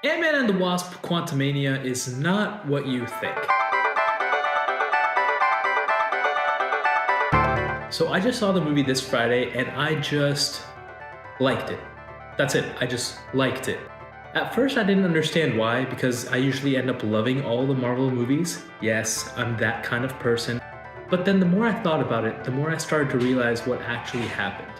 Ant-Man and the Wasp: Quantumania is not what you think. So I just saw the movie this Friday and I just liked it. That's it, I just liked it. At first I didn't understand why, because I usually end up loving all the Marvel movies. Yes, I'm that kind of person. But then the more I thought about it, the more I started to realize what actually happened.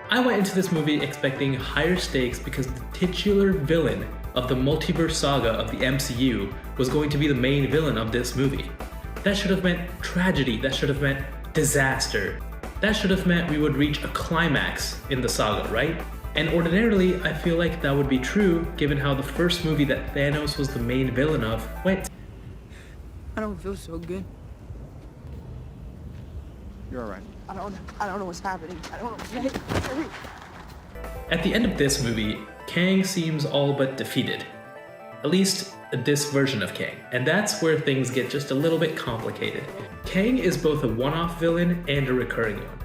I went into this movie expecting higher stakes because the titular villain of the multiverse saga of the MCU was going to be the main villain of this movie. That should have meant tragedy, that should have meant disaster. That should have meant we would reach a climax in the saga, right? And ordinarily, I feel like that would be true given how the first movie that Thanos was the main villain of went. I don't feel so good. You're all right. I don't know what's happening. I don't know. At the end of this movie, Kang seems all but defeated. At least this version of Kang. And that's where things get just a little bit complicated. Kang is both a one-off villain and a recurring one.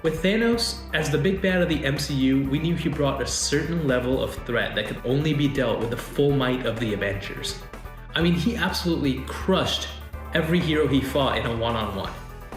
With Thanos, as the big bad of the MCU, we knew he brought a certain level of threat that could only be dealt with the full might of the Avengers. I mean, he absolutely crushed every hero he fought in a one-on-one.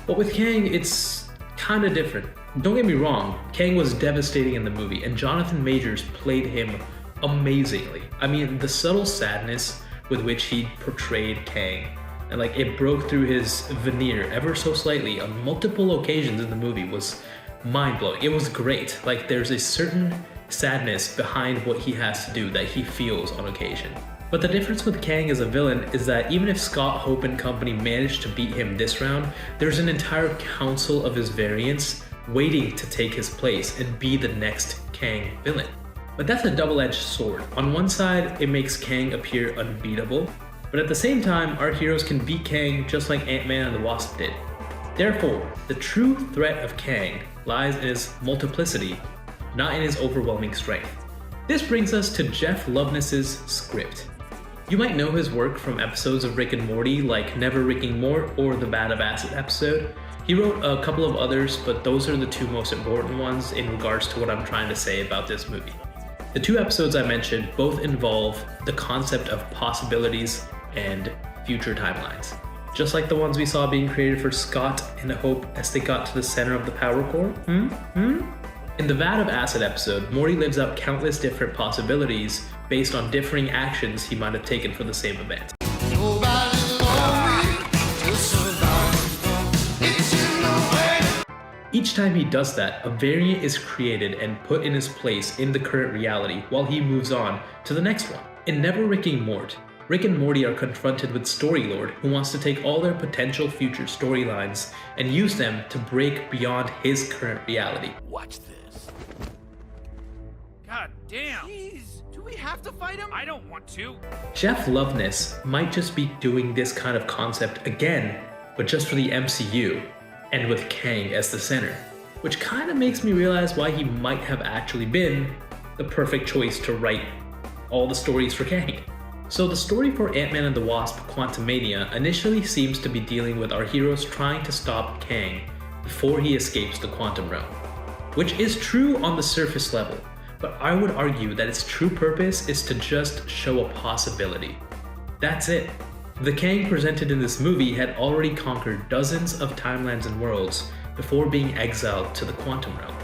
But with Kang, it's kinda different. Don't get me wrong, Kang was devastating in the movie, and Jonathan Majors played him amazingly. I mean, the subtle sadness with which he portrayed Kang, and like it broke through his veneer ever so slightly on multiple occasions in the movie, was mind-blowing. It was great. Like, there's a certain sadness behind what he has to do that he feels on occasion. But the difference with Kang as a villain is that even if Scott, Hope and company managed to beat him this round, there's an entire council of his variants waiting to take his place and be the next Kang villain. But that's a double-edged sword. On one side, it makes Kang appear unbeatable, but at the same time, our heroes can beat Kang just like Ant-Man and the Wasp did. Therefore, the true threat of Kang lies in his multiplicity, not in his overwhelming strength. This brings us to Jeff Loveness's script. You might know his work from episodes of Rick and Morty like Never Ricking Mort or the Vat of Acid episode. He wrote a couple of others, but those are the two most important ones in regards to what I'm trying to say about this movie. The two episodes I mentioned both involve the concept of possibilities and future timelines. Just like the ones we saw being created for Scott and Hope as they got to the center of the power core. In the Vat of Acid episode, Morty lives out countless different possibilities based on differing actions he might have taken for the same event. Each time he does that, a variant is created and put in his place in the current reality while he moves on to the next one. In Never Ricking Mort, Rick and Morty are confronted with Storylord, who wants to take all their potential future storylines and use them to break beyond his current reality. Watch this. God damn! Jeez, do we have to fight him? I don't want to. Jeff Loveness might just be doing this kind of concept again, but just for the MCU, and with Kang as the center, which kind of makes me realize why he might have actually been the perfect choice to write all the stories for Kang. So the story for Ant-Man and the Wasp: Quantumania initially seems to be dealing with our heroes trying to stop Kang before he escapes the quantum realm, which is true on the surface level, but I would argue that its true purpose is to just show a possibility. That's it. The Kang presented in this movie had already conquered dozens of timelines and worlds before being exiled to the quantum realm.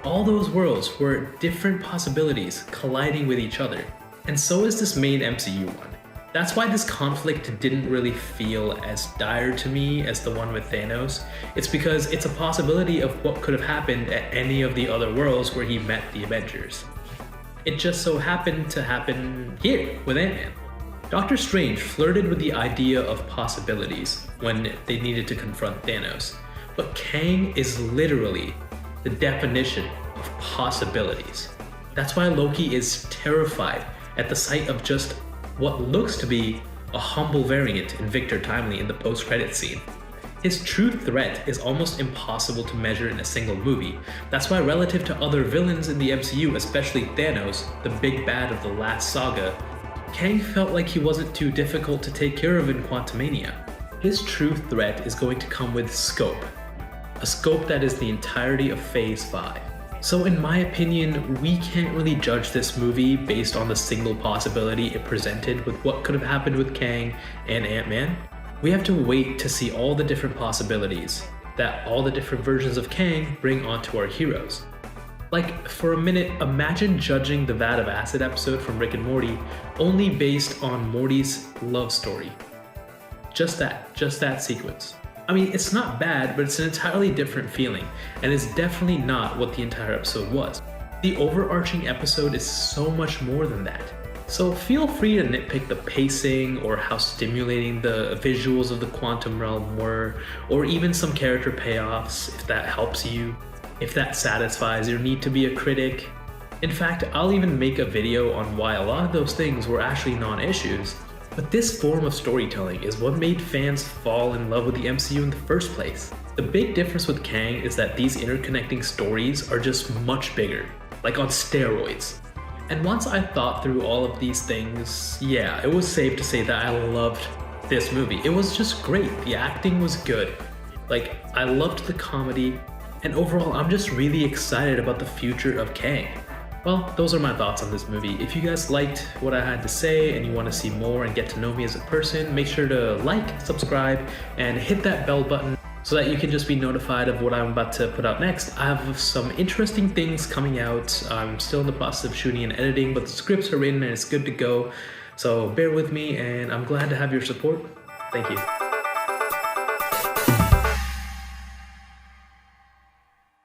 All those worlds were different possibilities colliding with each other, and so is this main MCU one. That's why this conflict didn't really feel as dire to me as the one with Thanos. It's because it's a possibility of what could have happened at any of the other worlds where he met the Avengers. It just so happened to happen here with Ant-Man. Doctor Strange flirted with the idea of possibilities when they needed to confront Thanos, but Kang is literally the definition of possibilities. That's why Loki is terrified at the sight of just what looks to be a humble variant in Victor Timely in the post-credits scene. His true threat is almost impossible to measure in a single movie. That's why relative to other villains in the MCU, especially Thanos, the big bad of the last saga, Kang felt like he wasn't too difficult to take care of in Quantumania. His true threat is going to come with scope. A scope that is the entirety of Phase 5. So in my opinion, we can't really judge this movie based on the single possibility it presented with what could have happened with Kang and Ant-Man. We have to wait to see all the different possibilities that all the different versions of Kang bring onto our heroes. Like, for a minute, imagine judging the Vat of Acid episode from Rick and Morty only based on Morty's love story. Just that sequence. I mean, it's not bad, but it's an entirely different feeling, and it's definitely not what the entire episode was. The overarching episode is so much more than that. So feel free to nitpick the pacing or how stimulating the visuals of the quantum realm were, or even some character payoffs if that helps you, if that satisfies your need to be a critic. In fact, I'll even make a video on why a lot of those things were actually non-issues. But this form of storytelling is what made fans fall in love with the MCU in the first place. The big difference with Kang is that these interconnecting stories are just much bigger, like on steroids. And once I thought through all of these things, yeah, it was safe to say that I loved this movie. It was just great. The acting was good. Like, I loved the comedy, and overall, I'm just really excited about the future of Kang. Well, those are my thoughts on this movie. If you guys liked what I had to say and you want to see more and get to know me as a person, make sure to like, subscribe, and hit that bell button so that you can just be notified of what I'm about to put out next. I have some interesting things coming out. I'm still in the process of shooting and editing, but the scripts are written and it's good to go. So bear with me, and I'm glad to have your support. Thank you.